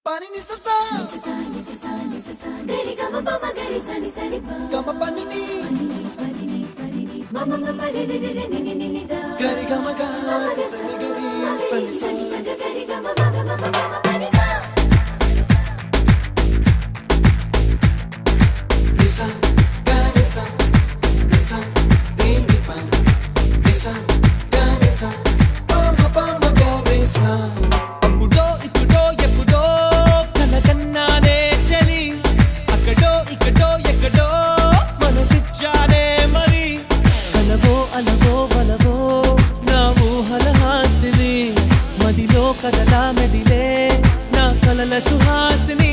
pani ni sa sa gari ga ma pa gari sa ni pa ga ma pani ni ma ma ma re re re ni ni ni da gari ga ma ga sa ni gari sa ni sa gari ga ma ga ma pani sa ni sa gari sa ni sa ni pa ni sa gari sa pa ma gari sa కదలా మెదిలే నా కలల సుహాసిని